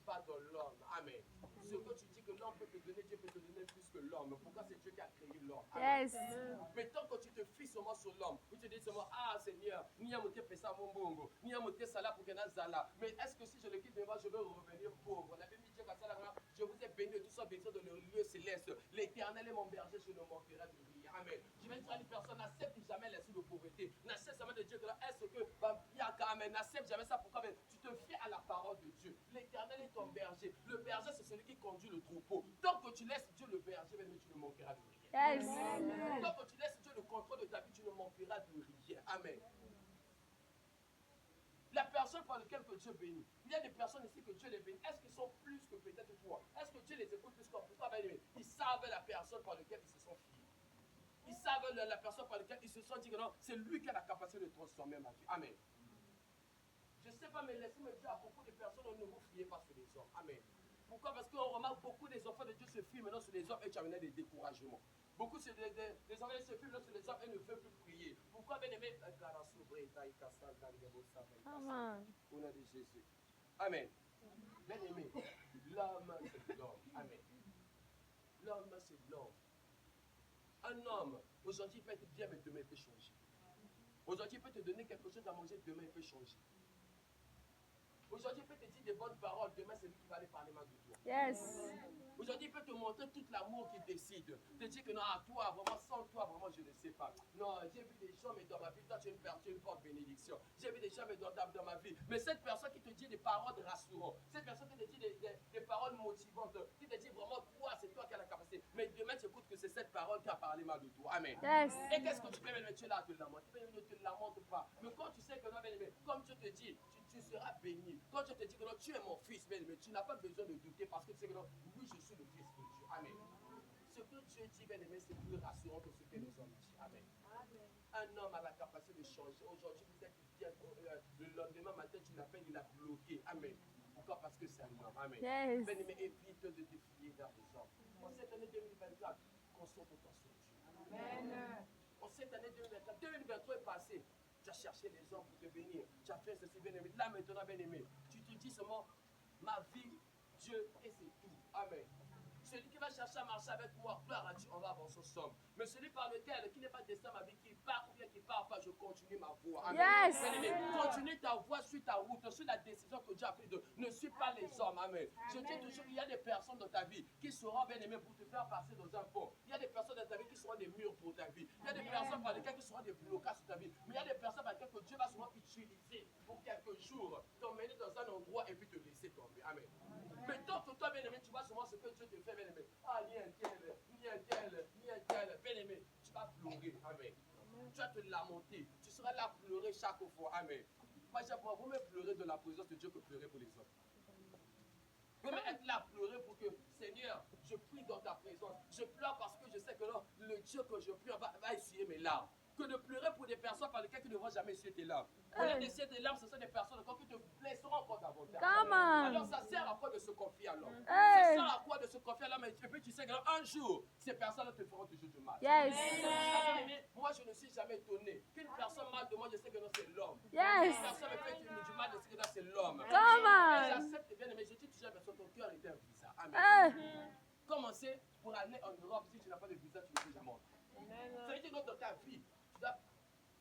pas dans l'homme. Amen. Ce que tu dis que l'homme peut te donner, Dieu peut te donner plus que l'homme. Pourquoi c'est Dieu qui a créé l'homme? Yes. Mais tant que tu te fies seulement sur l'homme, où tu dis seulement, ah Seigneur, ni à monter pesa mon bongo, ni à monter sala pour qu'elle zala. Mais est-ce que si je le quitte devant, je vais revenir pauvre? La Bible dit que je vous ai béni de tout ça, béni dans le lieu céleste. L'Éternel est mon berger, je ne manquerai de rien. Amen. Je vais dire à une personne, n'accepte jamais l'esprit de pauvreté. N'accepte jamais de Dieu que là, est-ce que, amen, n'accepte jamais ça. Pourquoi? Tu te fies à la parole de Dieu. L'Éternel est ton berger. Le berger, c'est celui qui conduit le troupeau. Tant que tu laisses Dieu le berger, mais tu ne manqueras de rien. Yes. Tant que tu laisses Dieu le contrôle de ta vie, tu ne manqueras de rien. Amen. La personne par laquelle que Dieu bénit. Il y a des personnes ici que Dieu les bénit. Est-ce qu'ils sont plus que peut-être toi? Est-ce que Dieu les écoute plus que toi? Ils savent la personne par laquelle ils se sont fiés. Ils savent la personne par laquelle ils se sont dit que non, c'est lui qui a la capacité de transformer ma vie. Amen. Je ne sais pas, mais laissez-moi dire à beaucoup de personnes, ne vous fiez pas sur les hommes. Amen. Pourquoi? Parce qu'on remarque beaucoup des enfants de Dieu se fient maintenant sur les hommes et tu amènes des découragements. Beaucoup des enfants se fient maintenant sur les hommes et ne veulent plus prier. Pourquoi, bien aimé? Au nom de Jésus. Amen. Bien aimé, l'homme c'est l'homme. Amen. L'homme c'est l'homme. Un homme, aujourd'hui il peut être bien, mais demain il peut changer. Aujourd'hui il peut te donner quelque chose à manger, demain il peut changer. Aujourd'hui, il peut te dire des bonnes paroles. Demain, c'est lui qui va aller parler mal de toi. Yes. Aujourd'hui, il peut te montrer tout l'amour qu'il décide. Te dire que non, à toi, vraiment, sans toi, vraiment, je ne sais pas. Non, j'ai vu des gens, mais dans ma vie, toi, tu es une forte bénédiction. J'ai vu des gens, mais dans ma vie. Mais cette personne qui te dit des paroles rassurantes, cette personne qui te dit des paroles motivantes, qui te dit vraiment, toi, c'est toi qui as la capacité. Mais demain, tu écoutes que c'est cette parole qui a parlé mal de toi. Amen. Yes. Et qu'est-ce que tu fais, mais tu es là à te lamenter. Ne te lamente pas. Mais quand tu sais que non, bien-aimé, comme Dieu te dit, tu seras béni. Quand je te dis que non, tu es mon fils, mais tu n'as pas besoin de douter parce que tu sais que non, oui, je suis le fils de Dieu. Amen. Ce que Dieu dit, bien aimé, c'est plus rassurant que ce que les hommes disent. Amen. Un homme a la capacité de changer. Aujourd'hui, vous êtes bien. Le lendemain matin, tu l'appelles, il a bloqué. Amen. Pourquoi? Parce que c'est un homme. Amen. Yes. Bien aimé, évite de te fier vers les hommes. En cette année 2024, concentre-toi sur Dieu. Amen. En cette année 2024, 2023 est passé. Tu as cherché les hommes pour te bénir. Tu as fait ceci, bien aimé. Là, maintenant, bien aimé, tu te dis seulement, ma vie, Dieu, et c'est tout. Amen. Celui qui va chercher à marcher avec moi, gloire à Dieu, on va avancer ensemble. Mais celui par lequel, qui n'est pas destin ma vie, qui part ou bien qui part pas, je continue ma voie. Amen. Yes. Bien-aimé, continue ta voie, suis ta route, suis la décision que Dieu a prise. Ne suis pas les hommes. Amen. Je dis toujours, il y a des personnes dans ta vie qui seront bien aimées pour te faire passer dans un pont. Il y a des personnes dans ta vie qui seront des murs pour ta vie. Il y a des personnes par lesquelles qui seront des blocages sur ta vie. Mais il y a des personnes par lesquelles que Dieu va souvent utiliser pour quelques jours, t'emmener dans un endroit et puis te laisser tomber. Amen. Mais tant que toi, bien aimé, tu vois souvent ce que Dieu te fait, bien aimé. Ah, ni un tel, bien aimé, tu vas pleurer. Amen. Tu vas te lamenter. Tu seras là à pleurer chaque fois. Amen. Moi, j'apprends, vous me pleurer de la présence de Dieu que pleurer pour les autres. Vous pouvez être là à pleurer pour que, Seigneur, je prie dans ta présence. Je pleure parce que je sais que non, le Dieu que je prie va essuyer mes larmes. Que de pleurer pour des personnes par lesquelles tu ne vas jamais essuyer tes larmes. Au lieu d'essuyer tes larmes, ce sont des personnes qui te blesseront encore davantage. Come on. Alors ça sert à quoi de se confier à l'homme? Hey. Ça sert à quoi de se confier à l'homme? Et puis tu sais qu'un jour, ces personnes te feront toujours du mal. Yes. Moi, je ne suis jamais étonné. Qu'une personne mal de moi, je sais que non, c'est l'homme. Yes. Une personne me fait du mal, je sais que non, c'est l'homme. Come on. J'accepte bien, mais je dis toujours à personne, ton cœur est un visa. Amen. Hey. Commencez pour aller en Europe, si tu n'as pas de visa, tu ne peux jamais entrer. Ça veut dire que dans ta vie, tu dois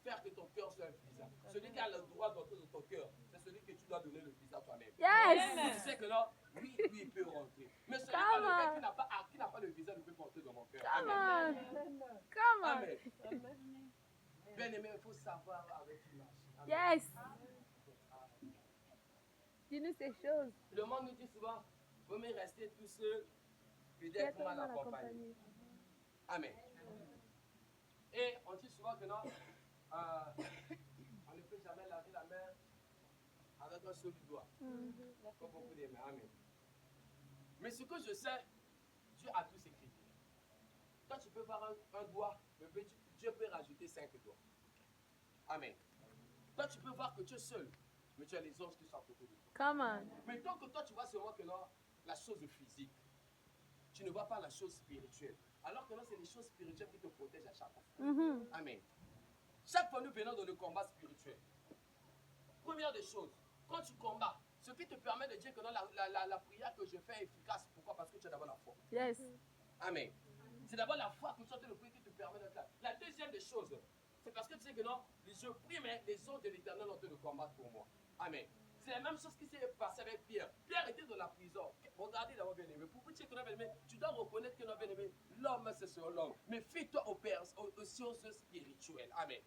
faire que ton cœur soit un visa. Celui qui a le droit d'entrer dans ton cœur, c'est celui que tu dois donner le visa toi-même. Yes. Tu sais que là, oui, il peut rentrer. Mais celui qui n'a pas le visa ne peut pas entrer dans mon cœur. Come Amen. on. Come on. Amen. Bien aimé, il faut savoir avec qui marcher. Amen. Yes. Dis-nous ces choses. Le monde nous dit souvent, vous me rester tout seul, que d'être mal accompagné. Amen. Et on dit souvent que non, on ne peut jamais laver la main avec un seul doigt. Comme beaucoup d'aimés. Amen. Mais ce que je sais, Dieu a tous ses critères. Toi, tu peux voir un doigt, mais Dieu peut rajouter 5 doigts. Amen. Toi, tu peux voir que tu es seul, mais tu as les anges qui sont à côté de toi. Come on. Mais tant que toi, tu vois seulement que non, la chose physique, tu ne vois pas la chose spirituelle. Alors que non, c'est les choses spirituelles qui te protègent à chaque fois. Amen. Chaque fois, nous venons dans le combat spirituel. Première des choses, quand tu combats, Ce qui te permet de dire que non, la prière que je fais est efficace. Pourquoi? Parce que tu as d'abord la foi. Yes. Amen. C'est d'abord la foi que tu as de prier qui te permet d'être là. La deuxième des choses, c'est parce que tu sais que non, je prie, mais les anges de l'Éternel ont en train de combattre pour moi. Amen. C'est la même chose qui s'est passé avec Pierre. Pierre était dans la prison. Regardez d'abord, bien aimé. Pour dire que non, bien aimé, tu dois reconnaître que non, bien aimé, l'homme c'est sur l'homme. Mais fie-toi aux choses spirituelles. Amen.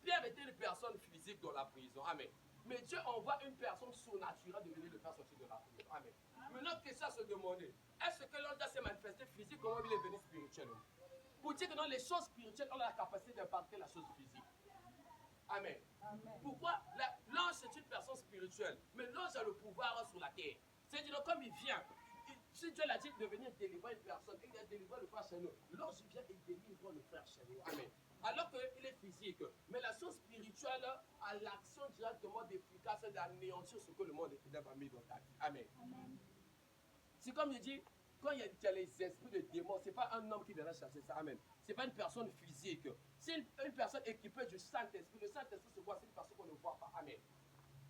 Pierre était une personne physique dans la prison. Amen. Mais Dieu envoie une personne surnaturelle de venir le faire sortir de la prison. Amen. Mais notre question à se demander, est-ce que l'ange s'est manifesté physique, comment il est venu spirituellement? Pour dire que dans les choses spirituelles, on a la capacité d'impacter la chose physique. Amen. Amen. Pourquoi? L'ange, c'est une personne spirituelle, mais l'ange a le pouvoir sur la terre. C'est-à-dire, comme il vient, si Dieu l'a dit de venir délivrer une personne, et il a délivré le frère chez nous, l'ange vient et délivre le frère chez nous. Amen. Alors qu'il est physique, mais la chose spirituelle a l'action directement d'efficace d'anéantir ce que le monde a mis dans ta vie. Amen. Amen. C'est comme il dit, quand il y a les esprits de démons, ce n'est pas un homme qui viendra chercher ça. Amen. Ce n'est pas une personne physique. C'est une personne équipée du Saint-Esprit. Le Saint-Esprit, c'est quoi? C'est une personne qu'on ne voit pas. Amen.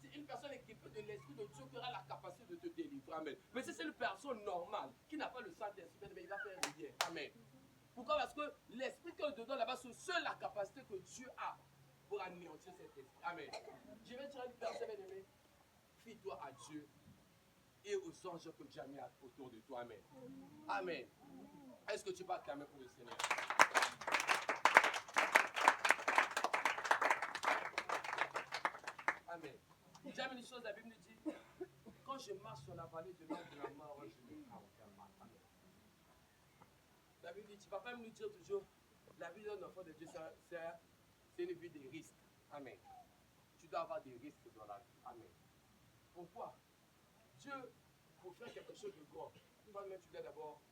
C'est une personne équipée de l'Esprit de Dieu qui aura la capacité de te délivrer. Amen. Mais si c'est une personne normale qui n'a pas le Saint-Esprit, il va faire rien. Amen. Pourquoi? Parce que l'Esprit qui est dedans là-bas, c'est seule la capacité que Dieu a pour anéantir cet esprit. Amen. Je vais dire à une personne, bien aimée, fie-toi à Dieu et aux anges que Dieu a mis autour de toi. Amen. Amen. Est-ce que tu vas acclamer pour le Seigneur? Amen. J'aime une chose, la Bible nous dit, quand je marche sur la vallée de l'ombre de la mort, je ne crains aucun mal. Amen. La Bible dit, papa nous dit toujours, la vie d'un enfant de Dieu, c'est une vie de risques. Amen. Tu dois avoir des risques dans la vie. Amen. Pourquoi? Dieu, pour faire quelque chose de grand, toi-même, tu dois d'abord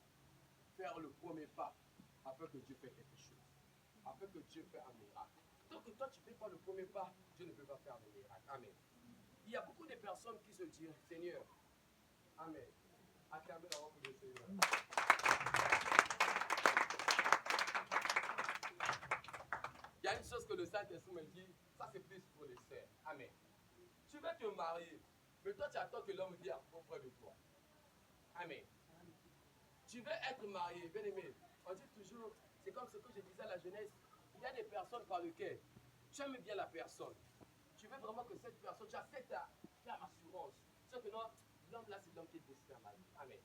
faire le premier pas afin que Dieu fasse quelque chose. Afin que Dieu fasse un miracle. Tant que toi, tu ne fais pas le premier pas, Dieu ne peut pas faire de miracle. Amen. Il y a beaucoup de personnes qui se disent, Seigneur, Amen. Acclamez la voix pour le Seigneur. Il y a une chose que le Saint-Esprit me dit, ça c'est plus pour les sœurs. Amen. Tu veux te marier, mais toi tu attends que l'homme vienne auprès de toi. Amen. Tu veux être marié, bien aimé. On dit toujours, c'est comme ce que je disais à la jeunesse, il y a des personnes par lesquelles tu aimes bien la personne. Tu veux vraiment que cette personne, tu as cette assurance. Sauf que non, l'homme là c'est l'homme qui est destiné à ma vie. Amen.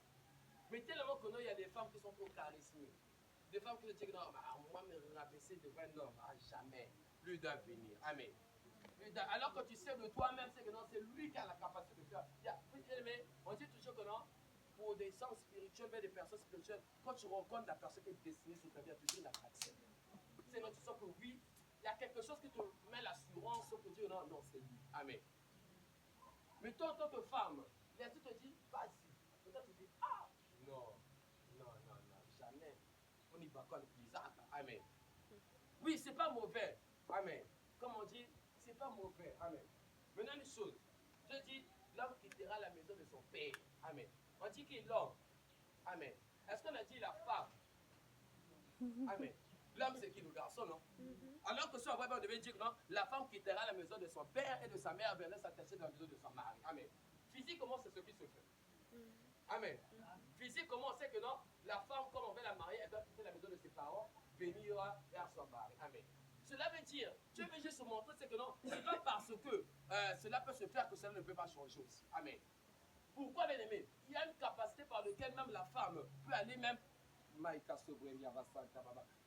Mais tellement que non, il y a des femmes qui sont trop charismées. Des femmes qui se disent, non, moi me rabaisser devant un homme, jamais. Plus d'un venir. Amen. Alors que tu sais de toi-même, c'est que non, c'est lui qui a la capacité de faire. Mais on dit toujours que non, pour des sens spirituels, mais des personnes spirituelles, quand tu rencontres la personne qui est destinée sur ta vie, tu dis une attraction. C'est non, tu sens que oui, il y a quelque chose qui te met l'assurance pour dire non, non, c'est lui. Amen. Mais toi, en tant que femme, l'esprit te dit, vas-y. Et toi, tu dis, ah, non, jamais. On y va quand les actes. Amen. Oui, c'est pas mauvais. Amen. Comme on dit, c'est pas mauvais. Amen. Maintenant, une chose. Dieu dit, l'homme quittera la maison de son père. Amen. On dit qu'il est l'homme. Amen. Est-ce qu'on a dit la femme? Amen. L'homme, c'est qui? Le garçon, non? Alors que sur la Bible, on devait dire non, la femme quittera la maison de son père et de sa mère, viendra s'attacher dans la maison de son mari. Amen. Physiquement, c'est ce qui se fait. Amen. Physiquement, on sait que non, la femme, comme on veut la marier, elle doit quitter la maison de ses parents, venir vers son mari. Amen. Cela veut dire, Dieu veut juste montrer, c'est que non, c'est pas parce que cela peut se faire que cela ne peut pas changer aussi. Amen. Pourquoi, bien aimé? Il y a une capacité par laquelle même la femme peut aller même. Vous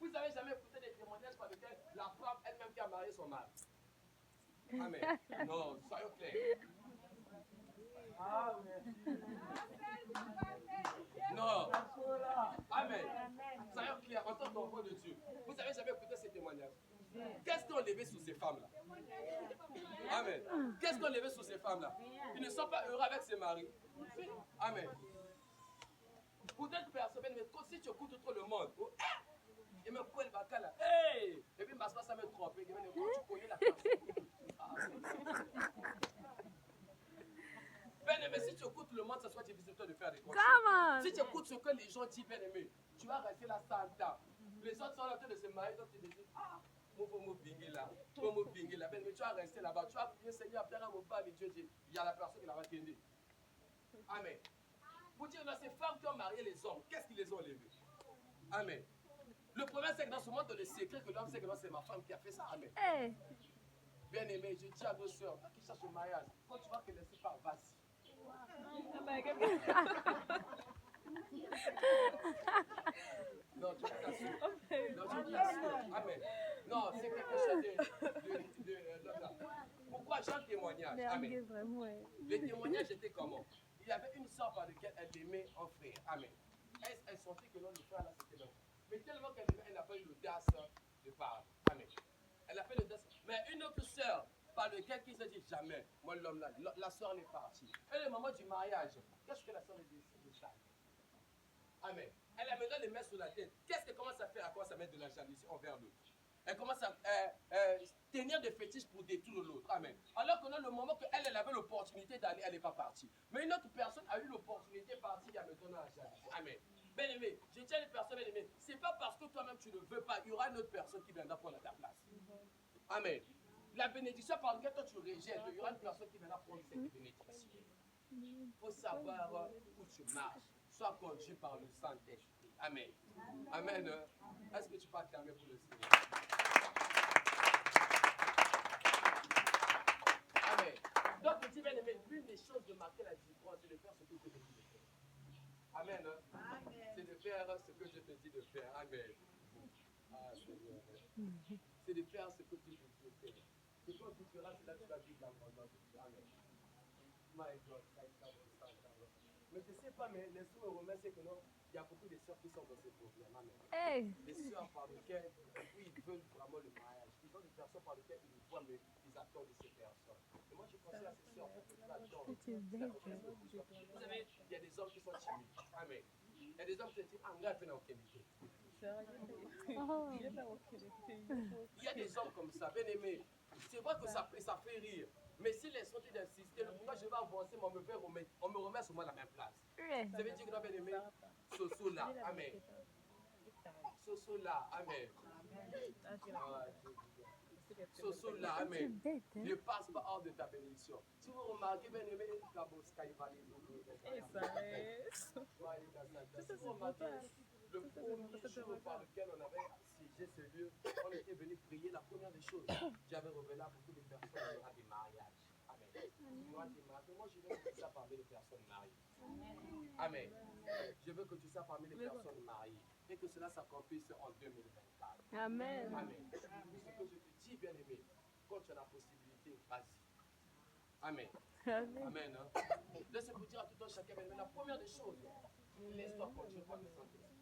n'avez jamais écouté des témoignages par lesquels la femme elle-même qui a marié son mari? Amen. Non, soyons clairs. Non. Amen. Soyons clairs en tant qu'enfant de Dieu. Vous n'avez jamais écouté ces témoignages? Qu'est-ce qu'on levait sur ces femmes-là? Amen. Qu'est-ce qu'on levait sur ces femmes-là? Ils ne sont pas heureux avec ses maris. Amen. Pour d'autres personnes, mais si tu écoutes trop le monde, et me quoi le bacal là, hey! Et puis ma soeur, ça me trompe. Et quand tu connais la personne. Mais si tu écoutes le monde, ça soit difficile de faire des choses. Si tu écoutes ce que les gens disent, bien aimé, tu vas rester là 100 ans. Les autres sont en train de se marier, donc tu te dis, ah, mon bingue là, mais tu vas rester là-bas. Tu vas prier, Seigneur, Père, mon Père, et Dieu dit, il y a la personne qui l'a retenu. Amen. Pour dire, dans ces femmes qui ont marié les hommes, qu'est-ce qui les ont élevés? Amen. Le problème, c'est que dans ce monde, le secret que l'homme sait que non, c'est ma femme qui a fait ça. Amen. Hey. Bien aimé, je dis à nos soeurs, toi qui cherches le mariage, quand tu vois qu'elle ne sait pas, vas-y. Non, tu t'assures. Non, tu t'assures. Amen. Non, c'est quelque chose de pourquoi j'ai un témoignage? Amen. Vraiment, ouais. Les témoignages étaient comment? Il y avait une soeur par laquelle elle aimait un frère. Amen. Elle sentait que non, le frère là, c'était l'homme. Mais tellement qu'elle aimait, elle n'a pas eu l'audace de parler. Amen. Elle a fait l'audace. Mais une autre soeur par laquelle qui se dit jamais, moi l'homme là, la soeur est partie. Et le moment du mariage, qu'est-ce que la soeur décide de ça? Amen. Elle a maintenant les mains sur la tête. Qu'est-ce qu'elle commence à faire? Elle commence à mettre de la jalousie envers l'autre. Elle commence à tenir des fétiches pour détruire l'autre. Amen. Alors que dans le moment qu'elle elle avait l'opportunité d'aller, elle n'est pas partie. Mais une autre personne a eu l'opportunité de partir, il y a maintenant la jalousie. Amen. Bien aimé, je tiens les personnes bien aimées. Ce n'est pas parce que toi-même tu ne veux pas, il y aura une autre personne qui viendra prendre ta place. Amen. La bénédiction par laquelle toi tu rejettes, il y aura une personne qui viendra prendre cette bénédiction. Il faut savoir où tu marches. Sois conduit par le Saint-Esprit. Amen. Amen. Est-ce que tu peux acclamer pour le Seigneur? Amen. Donc, je dis bien aimé, l'une des choses de marquer la différence, c'est de faire ce que Dieu te dit de faire. Amen. C'est de faire ce que Dieu te dit de faire. Amen. Ah, Seigneur. C'est de faire ce que Dieu te dit de faire. C'est quand tu feras cela, tu vas vivre l'abondance de Dieu. Amen. My God, mais je ne sais pas, mais l'esprit me remet, c'est que non, il y a beaucoup de sœurs qui sont dans ces problèmes. Amen. Hey. Les sœurs par lesquelles ils veulent vraiment le mariage. Ils ont des personnes par lesquelles ils voient, mais ils attendent de ces personnes. Et moi, je pensais à ces sœurs, pourquoi tu attends? Vous savez, il y a des hommes qui sont timides. Amen. Il y a des hommes qui se disent, ah, on a fait dans qualité. Oh. Il y a des hommes comme ça, bien aimés. C'est vrai que ça fait rire. Mais si les sont d'insister, moi je vais avancer, mais on me remet sur moi la même place. Ouais. Ça veut dire que, bien aimé, Soso là, amen. Soso là, amen. Soso là, amen. Ne passe pas hors de ta bénédiction. Si vous remarquez, bien aimé, si vous remarquez, le premier jour par lequel on avait siégé ce lieu, on était venu prier. La première des choses, j'avais révélé à beaucoup de personnes qu'il y aura des mariages. Amen. Il y aura des mariages. Moi, je veux que tu sois parmi les personnes mariées. Amen. Je veux que tu sois parmi les personnes mariées et que cela s'accomplisse en 2024. Amen. Amen. Ce que je te dis, bien aimé, quand tu as la possibilité, vas-y. Amen. Amen. Amen. Laisse-moi dire à tout un chacun, bien aimé, la première des choses, laisse-toi conduire par le Saint-Esprit.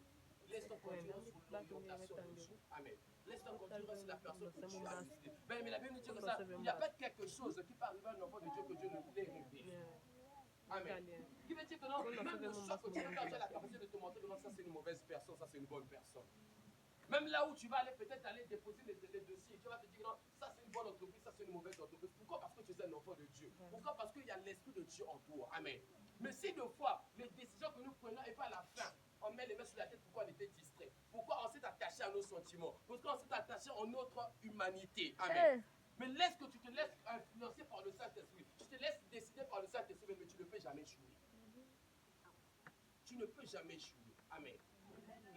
Laisse-toi conduire sous l'orientation de Dieu. Amen. Laisse-toi conduire sur la personne que tu as décidé. Mais la Bible nous dit que ça, il n'y a pas quelque chose qui peut arriver à un enfant de Dieu que Dieu ne l'ait révélé. Amen. Qui veut dire que non, même le choix que tu peux faire, tu as la capacité de te montrer que non, ça c'est une mauvaise personne, ça c'est une bonne personne. Même là où tu vas aller, peut-être aller déposer les dossiers, tu vas te dire non, ça c'est une bonne entreprise, ça c'est une mauvaise entreprise. Pourquoi? Parce que tu es un enfant de Dieu. Pourquoi? Parce qu'il y a l'Esprit de Dieu en toi. Amen. Mais si deux fois, les décisions que nous prenons et pas à la fin, on met les mains sur la tête, pourquoi on était distrait? Pourquoi on s'est attaché à nos sentiments? Pourquoi on s'est attaché à notre humanité? Amen. Mais laisse que tu te laisses influencer par le Saint-Esprit. Tu te laisses décider par le Saint-Esprit, mais tu ne peux jamais échouer. Tu ne peux jamais échouer. Amen.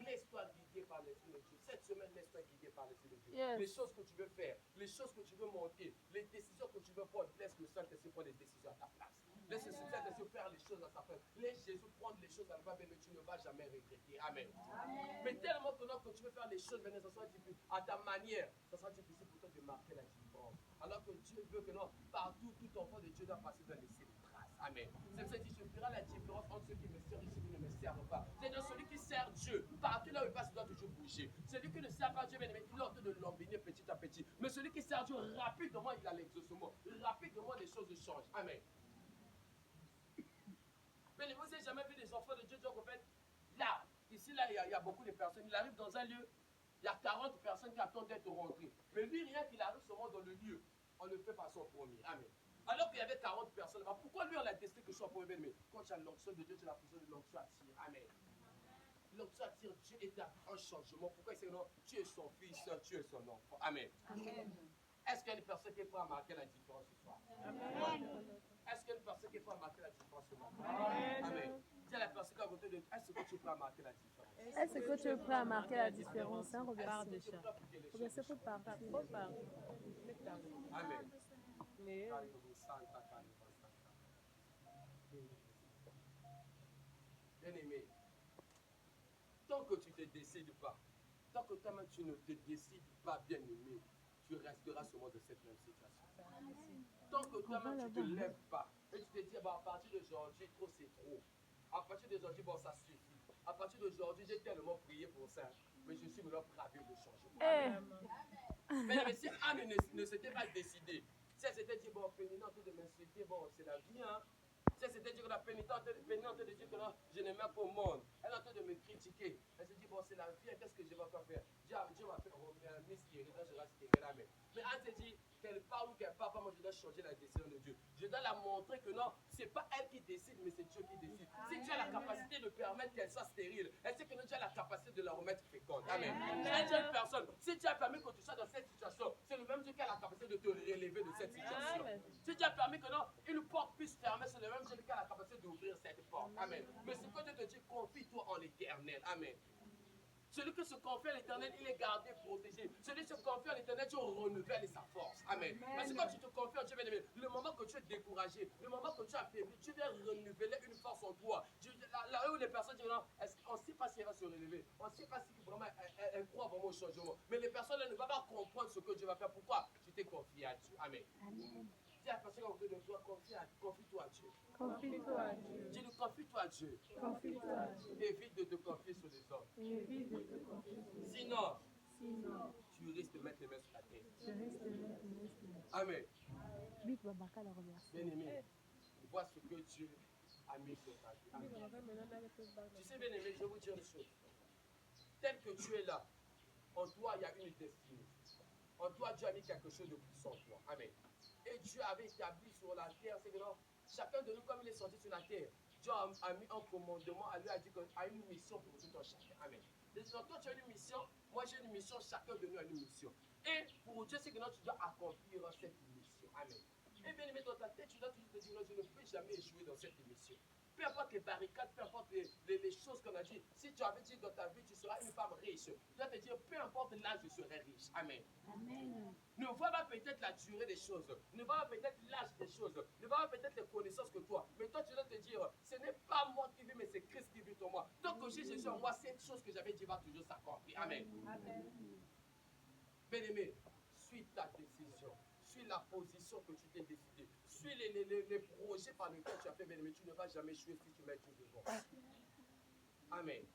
Laisse-toi guider par l'Esprit de Dieu. Cette semaine, laisse-toi guider par l'Esprit de Dieu. Yes. Les choses que tu veux faire, les choses que tu veux monter, les décisions que tu veux prendre, laisse le Saint-Esprit prendre les décisions à ta place. Laisse le Saint-Esprit faire les choses à sa place. Laisse Jésus prendre les choses à la place, mais tu ne vas jamais regretter. Amen. Amen. Mais tellement que tu veux faire les choses, ça sera difficile. À ta manière, ça sera difficile pour toi de marquer la différence. Alors que Dieu veut que non, partout, tout enfant de Dieu doit passer, doit laisser des traces. Amen. C'est pour ça qu'il fera la différence entre ceux qui me servent et ceux qui ne me servent pas. C'est-à-dire celui qui sert Dieu, partout là où il passe, il doit toujours bouger. Celui qui ne sert pas Dieu, il est en train de l'embiner petit à petit. Mais celui qui sert Dieu, rapidement, il a l'exaucement. Rapidement, les choses changent. Amen. Mais vous n'avez jamais vu des enfants de Dieu dire qu'en fait, là, ici, là, il y a beaucoup de personnes. Il arrive dans un lieu, il y a 40 personnes qui attendent d'être rentrées. Mais lui, rien qu'il arrive seulement dans le lieu, on ne fait pas son premier. Amen. Alors qu'il y avait 40 personnes là-bas, pourquoi lui on a décidé que je sois premier? Mais quand tu as l'onction de Dieu, tu as la puissance de l'onction attire. Amen. L'onction attire, Dieu est un changement. Pourquoi il sait que non? Tu es son fils, tu es son enfant. Amen. Amen. Est-ce qu'il y a une personne qui est prête à marquer la différence ce soir? Amen. Est-ce qu'il y a une personne qui est prête à marquer la différence ce matin? Amen. Dis à la personne qui est à côté de toi, est-ce que tu es prêt à marquer la différence? Est-ce que tu es prêt à marquer la différence, hein, Robert? Est-ce que tu es prêt pour que les choses Robert, c'est pour changent? partir. Amen. Mais Bien-aimé, tant que tu ne te décides pas, tant que toi-même tu ne te décides pas, bien-aimé, tu resteras seulement dans cette même situation. Tant que toi-même tu ne te lèves pas et tu te dis, bah, à partir d'aujourd'hui, trop c'est trop. À partir d'aujourd'hui, bon, ça suffit. À partir d'aujourd'hui, j'ai tellement prié pour ça, mais je suis maintenant prêt à vivre le changement. Mais si Anne ne s'était pas décidée, si elle s'était dit, bon, Pénina en train de m'insulter, bon, c'est la vie, hein. Si elle s'était dit que la Pénina en train de dire que non, je n'aime pas au monde, elle est en train de me critiquer. Elle s'est dit, bon, c'est la vie, qu'est-ce que je vais encore faire? Dieu m'a fait Miss Thierry, je reste Thierry là, mais Anne s'est dit, qu'elle parle ou qu'elle parle pas, moi je dois changer la décision de Dieu. Je dois la montrer que non, c'est pas elle qui décide, mais c'est Dieu qui décide. Si Dieu a la capacité de permettre qu'elle soit stérile, elle sait que Dieu a la capacité de la remettre féconde. Amen. Si une personne, si Dieu a permis que tu sois dans cette situation, c'est le même Dieu qui a la capacité de te relever de cette situation. Si Dieu a permis que non, une porte puisse fermer, c'est le même Dieu qui a la capacité d'ouvrir cette porte. Amen. Mais ce que Dieu te dit, confie-toi en l'Éternel. Amen. Celui qui se confie à l'Éternel, il est gardé, protégé. Celui qui se confie à l'Éternel, Dieu renouvelle sa force. Amen. Parce que quand tu te confies en Dieu, bien-aimé, le moment que tu es découragé, le moment que tu es affaibli, tu viens renouveler une force en toi. Là où les personnes disent, non, on ne sait pas si elle va se relever. On ne sait pas si vraiment elle croit vraiment au changement. Mais les personnes ne vont pas comprendre ce que Dieu va faire. Pourquoi? Tu t'es confié à Dieu. Amen. Dis à la personne autour de toi, confie-toi à Dieu. Confie-toi à Dieu. Dis-lui, confie-toi à Dieu. Confie-toi à Dieu. Évite de te confier sur les hommes. Évite de te confier. Sinon, Sinon, tu risques de mettre les mains sur la tête. tu risques de mettre une estimation. Amen. Vite, Babaka la remercie. Bien-aimé, vois ce que Dieu a mis sur ta vie. Amen. Tu sais, bien-aimé, je vais vous dire une chose. Tel que tu es là, en toi, il y a une destinée. En toi, Dieu a mis quelque chose de puissant en toi. Amen. Et Dieu avait établi sur la terre, c'est que non, chacun de nous, comme il est sorti sur la terre, Dieu a mis un commandement, lui a dit qu'il a une mission pour tout un chacun. Amen. Donc, toi, tu as une mission, moi j'ai une mission, chacun de nous a une mission. Et pour Dieu, c'est que non, tu dois accomplir cette mission. Amen. Et bien aimé, dans ta tête, tu dois toujours te dire, non, je ne peux jamais échouer dans cette mission. Peu importe les barricades, peu importe les choses qu'on a dit. Si tu avais dit dans ta vie, tu seras une femme riche. Tu dois te dire, peu importe l'âge, je serai riche. Amen. Amen. Ne vois pas peut-être la durée des choses. Ne vois pas peut-être l'âge des choses. Ne vois pas peut-être les connaissances que toi. Mais toi, tu dois te dire, ce n'est pas moi qui vis, mais c'est Christ qui vit en moi. Tant que j'ai Jésus en moi, cette chose que j'avais dit va toujours s'accomplir. Amen. Bien-aimé, suis ta décision. Suis la position que tu t'es décidé. Suis les projets par lesquels tu as fait, bien-aimé. Tu ne vas jamais jouer si tu mets Dieu devant. Amen.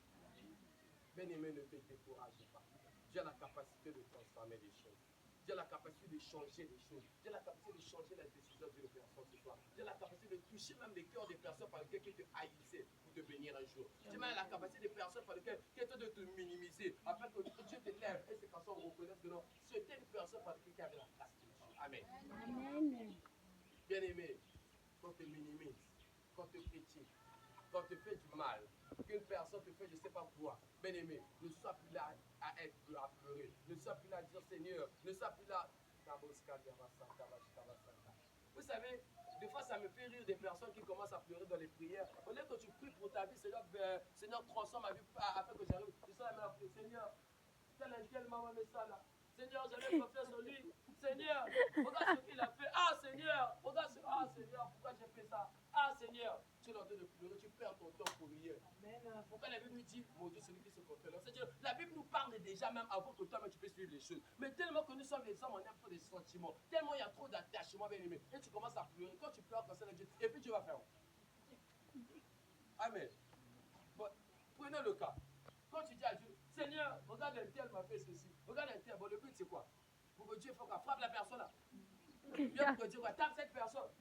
Bien-aimé, ne te décourage pas. Dieu a la capacité de transformer les choses. Dieu a la capacité de changer les choses. Dieu a la capacité de changer la décision d'une personne ce soir. Dieu a la capacité de toucher même les cœurs des personnes par lesquelles tu te haïssais pour te bénir un jour. Dieu a la capacité des personnes par lesquelles tu es de te minimiser afin que Dieu te lève et ces personnes reconnaissent que non, c'était une personne par laquelle qui avait la grâce de Dieu. Amen. Amen. Bien-aimé, quand te minimise, quand te critique, quand te fait du mal, qu'une personne te fait je ne sais pas quoi, bien-aimé, ne sois plus là à pleurer, ne sois plus là à dire Seigneur, ne sois plus là. Vous savez, des fois ça me fait rire des personnes qui commencent à pleurer dans les prières. Au lieu que tu pries pour ta vie, Seigneur transforme ma vie afin que j'arrive. Tu sais la même prière, Seigneur, tel maman met ça là. Seigneur, j'avais confiance en lui. Seigneur, regarde ce qu'il a fait. Ah Seigneur, regarde ce. Ah Seigneur, pourquoi j'ai fait ça? Ah Seigneur, tu es en train de pleurer, tu perds ton temps pour rien. Pourquoi la Bible nous dit, mon Dieu, celui qui se confie. C'est-à-dire, la Bible nous parle déjà même avant que toi-même tu puisses suivre les choses. Mais tellement que nous sommes les hommes, on aime trop des sentiments. Tellement il y a trop d'attachement, bien aimé. Et tu commences à pleurer. Quand tu pleures comme ça, Dieu, et puis tu vas faire. Amen. Bon, prenez le cas. Quand tu dis à Dieu, Seigneur, regarde un tel m'a fait ceci. Regarde un tel. Bon, le but c'est quoi? Pour que Dieu faut qu'on frappe la personne là. Bien pour que Dieu tape cette personne.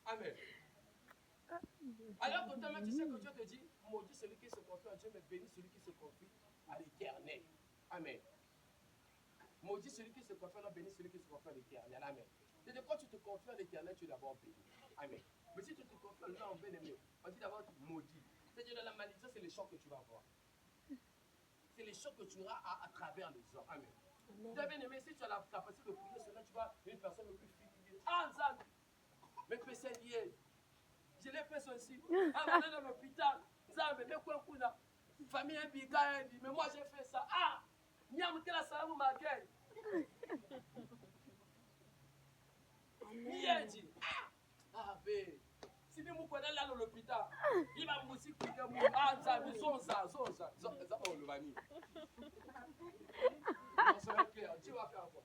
Amen. Alors que toi-même, tu sais que Dieu te dit, maudit celui qui se confie en Dieu, mais béni celui qui se confie à l'Éternel. Amen. Maudit celui qui se confie en béni celui qui se confie à l'Éternel. Amen. C'est-à-dire quand tu te confies en l'Éternel, tu es d'abord béni. Amen. Mais si tu te confies en l'homme bien-aimé, on dit d'abord maudit. C'est-à-dire dans la malédiction, c'est les chocs que tu vas avoir. C'est les chocs que tu auras à travers les hommes. Amen. Bien aimé, si tu as la capacité de prier cela, tu vois une personne le plus fille qui dit ah, Nzambe, mais que c'est lié. Je l'ai fait ceci. Ah, on est dans l'hôpital. Nzambe, mais quoi, kuna. Famille Mbika, mais moi j'ai fait ça. Ah, Niam, quelle salamou m'accueille. Niedi. Ah, bé. Si nous connaissons là dans l'hôpital, il va mousser qui est mou. Ah, Nzambe, zonza. Oh, le vani. Non, ça va être clair. Dieu va faire quoi?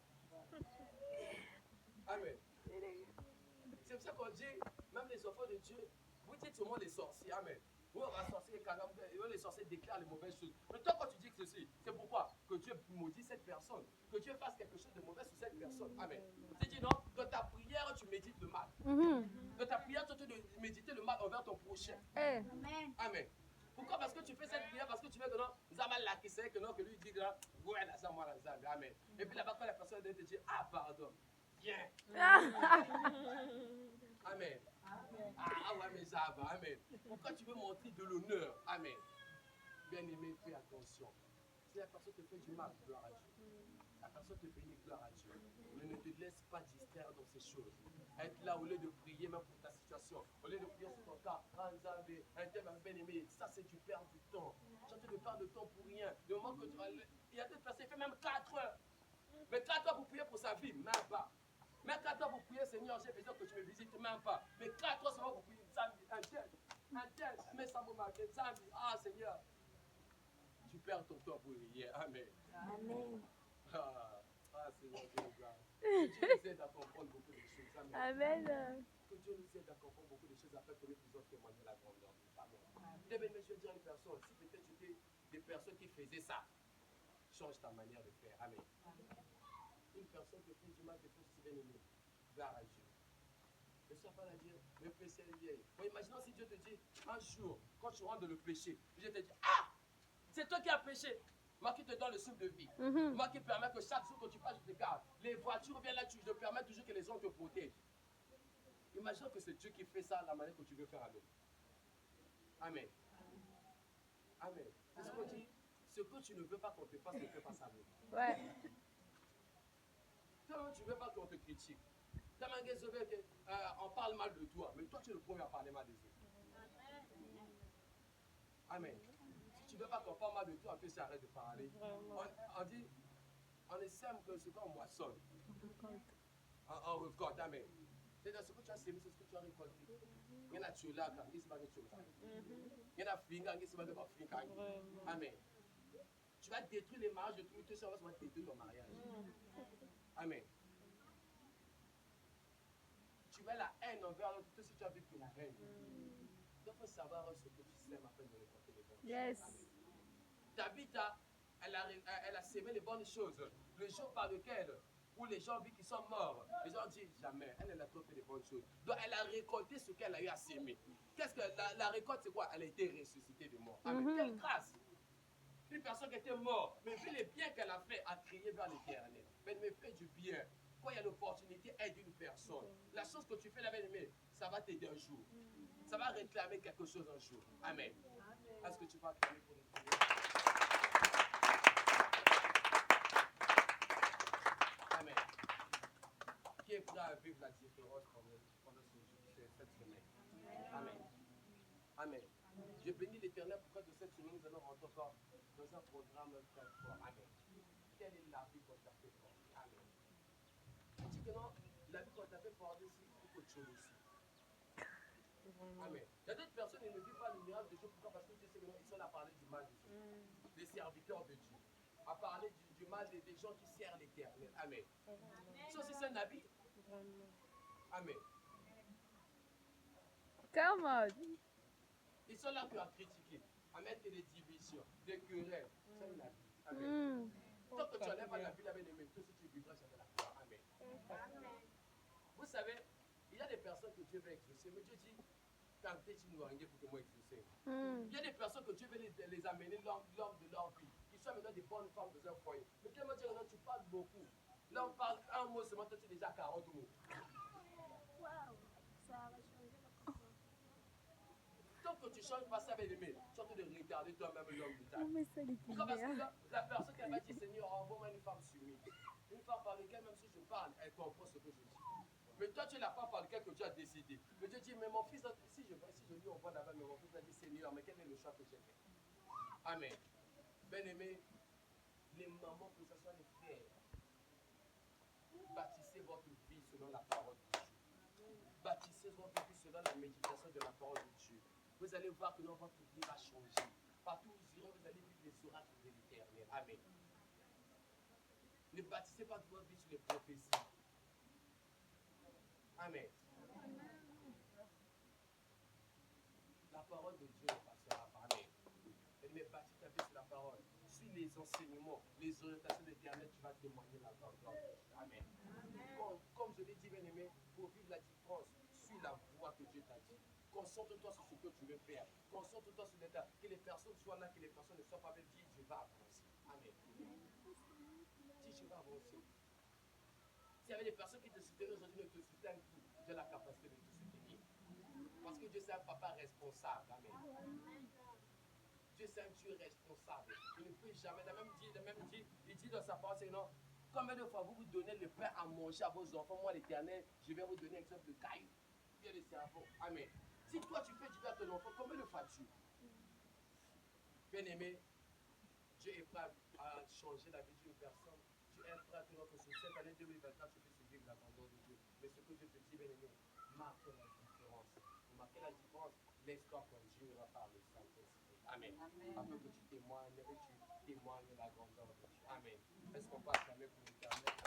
Amen. C'est pour ça qu'on dit, même les enfants de Dieu, vous dites souvent les sorciers. Amen. Oui, on va sorcier, les sorciers déclarent les mauvaises choses. Mais toi, quand tu dis que ceci, c'est pourquoi que Dieu maudit cette personne, que Dieu fasse quelque chose de mauvais sur cette personne. Amen. Tu dis non, dans ta prière, tu médites le mal. Dans ta prière, tu de méditer le mal envers ton prochain. Amen. Amen. Pourquoi? Parce que tu fais cette prière, parce que tu veux que non, Zama la qui sait que non, que lui dit que non, ouais, là, ça, moi, là, ça. Amen. Et puis là-bas, quand la personne te dit, ah, pardon, viens. Amen. Ah ouais, mais ça va. Amen. Pourquoi tu veux montrer de l'honneur? Amen. Bien-aimé, fais attention. Si la personne te fait du mal, gloire à Dieu. La personne te bénit, gloire à Dieu. Mais ne te laisse pas distraire dans ces choses. Être là au lieu de prier même pour ta situation. Au lieu de prier sur ton cas, un thème bien-aimé, ça c'est du perdre du temps. Tu es en train de perdre de temps pour rien. Le moment que il y a des personnes qui font même 4 heures. Mais 4 heures pour prier pour sa vie, même pas. Mais 4 heures pour prier, Seigneur, j'ai besoin que tu me visites, même pas. Mais 4 heures seulement pour prier, un tel, mais ça m'a marqué, ah Seigneur, tu perds ton temps pour prier. Amen. Amen. Ah Seigneur, Dieu nous garde. Que Dieu nous aide à comprendre beaucoup de choses. Amen. Amen. Que Dieu nous aide à comprendre beaucoup de choses afin que nous puissions témoigner la grandeur de Dieu. Amen. Mais je vais dire à une personne, si peut-être j'étais des personnes qui faisaient ça, change ta manière de faire. Amen. Une personne te fait du mal, te fait ceci, bien aimé. Gloire à Dieu. Ne sois pas là à dire, le péché est lié. Bon, imaginons si Dieu te dit, un jour, quand tu rentres dans le péché, Dieu te dit, ah, c'est toi qui as péché. Moi qui te donne le souffle de vie. Moi qui permets que chaque jour que tu passes, je te garde. Les voitures viennent là, je te permets toujours que les gens te protègent. Imagine que c'est Dieu qui fait ça de la manière que tu veux faire. Amen. Amen. Amen. C'est ce qu'on dit. Ce que tu ne veux pas qu'on te fasse, ne fais pas ça. Ouais. Toi-même, tu ne veux pas qu'on te critique. Toi-même, on parle mal de toi. Mais toi, tu es le premier à parler mal des autres. Amen. Si tu ne veux pas qu'on parle mal de toi, on peut s'arrêter de parler. On dit, on sème que ce qu'on moissonne. On récolte. Amen. C'est-à-dire ce que tu as sémé, c'est ce que tu as récolté. Il y en a tu là, il y en a finga, amen. Tu vas détruire les mariages de tout, ça va détruire ton mariage. Amen. Tu vas la haine envers l'autre, tout si tu as vécu la haine. Donc il faut savoir ce que tu sèmes afin de récolter les bonnes choses. Amen. Tabitha, elle a sémé les bonnes choses. Le jour par lequel où les gens vivent qu'ils sont morts, les gens disent jamais, elle a trop fait de bonnes choses. Donc elle a récolté ce qu'elle a eu à s'aimer. Qu'est-ce que la récolte, c'est quoi? Elle a été ressuscitée de mort. Amen. Quelle grâce! Une personne qui était morte, mais vu les biens qu'elle a fait, a crié vers l'éternel. Mais elle me fait du bien. Quand il y a l'opportunité, aide une personne. La chose que tu fais, la bien-aimée, ça va t'aider un jour. Ça va réclamer quelque chose un jour. Amen. Est-ce que tu vas acclamer pour les prières? Amen. Qui est prêt à vivre la différence pendant cette semaine? Amen. Amen. Je bénis l'Éternel pourquoi de cette semaine nous allons rentrer encore dans un programme très fort. Amen. Quelle est la vie qu'on t'a fait porter? Amen. Tu dis que non, la vie qu'on t'a fait porter, c'est autre chose aussi. Amen. Il y a d'autres personnes qui ne vivent pas le miracle de Dieu. Pourquoi? Parce que tu sais que non, ils sont là à parler du mal des autres. Des serviteurs de Dieu. À parler du mal des gens qui servent l'Éternel. Amen. Ça aussi, c'est un habit. Amen. Come on. Ils sont là pour critiquer, à mettre des divisions, des querelles. C'est une habit. Amen. Tant que tu n'enlèves pas la vie avec les mêmes, toi aussi tu vivras jamais la foi. Amen. Vous savez, il y a des personnes que Dieu veut exaucer, mais Dieu dit, quand tu es pour que moi exaucer. Il y a des personnes que Dieu veut les amener l'homme de leur vie, qui soient maintenant des bonnes femmes dans un foyer. Mais tellement dire, tu parles beaucoup. Là, on parle un mot seulement, toi tu es déjà 40 mots. Waouh, ça va changer la façon. Donc que tu changes pas ça, bien-aimé, tu es en train de retarder toi-même l'homme de ta On vie. met ça les Pourquoi? Parce que clients. la personne qui va dire, Seigneur, envoie-moi une femme soumise. Une femme par laquelle, même si je parle, elle comprend ce que je dis. Mais toi, tu es la femme par laquelle que Dieu a décidé. Mais Dieu dit, mais mon fils, si je lui envoie là-bas, mais mon fils va dire, Seigneur, mais quel est le choix que j'ai fait? Amen. Bien-aimé, les mamans, que ce soit les frères, bâtissez votre vie selon la parole de Dieu. Bâtissez votre vie selon la méditation de la parole de Dieu. Vous allez voir que votre vie va changer. Partout où vous irez, vous allez vivre les oracles de l'Éternel. Amen. Ne bâtissez pas votre vie sur les prophéties. Amen. La parole de Dieu ne passera pas. Amen. Mais bâtis ta vie sur la parole. Suis les enseignements, les orientations de l'Éternel, tu vas témoigner la grandeur de Dieu. Amen. Comme je l'ai dit, bien aimé, pour vivre la différence, suis la voie que Dieu t'a dit. Concentre-toi sur ce que tu veux faire. Concentre-toi sur l'état. Que les personnes soient là, que les personnes ne soient pas belles. Dis, je vais avancer. Amen. Dis, je vais avancer. S'il y avait des personnes qui te soutenaient aujourd'hui, ne te soutiennent plus. J'ai la capacité de te soutenir. Parce que Dieu, c'est un papa responsable. Amen. Dieu, c'est un Dieu responsable. Il ne peut jamais. Il dit dans sa parole, c'est non. Combien de fois vous donnez le pain à manger à vos enfants? Moi, l'Éternel, je vais vous donner un exemple de caillou. Bien le cerveau. Amen. Si toi, tu fais du bien à ton enfant, combien de fois tu? Bien aimé, Dieu est prêt à changer la vie d'une personne. Dieu est prêt à te que sur cette année 2024, tu puisses vivre la grandeur de Dieu. Mais ce que Dieu te dit, bien aimé, marque la différence. Pour marquer la différence, laisse-toi conduire par le Saint-Esprit. Amen. Afin que tu témoignes et tu témoignes la grandeur de Dieu. Amen. Est-ce qu'on passe la main pour l'Éternel?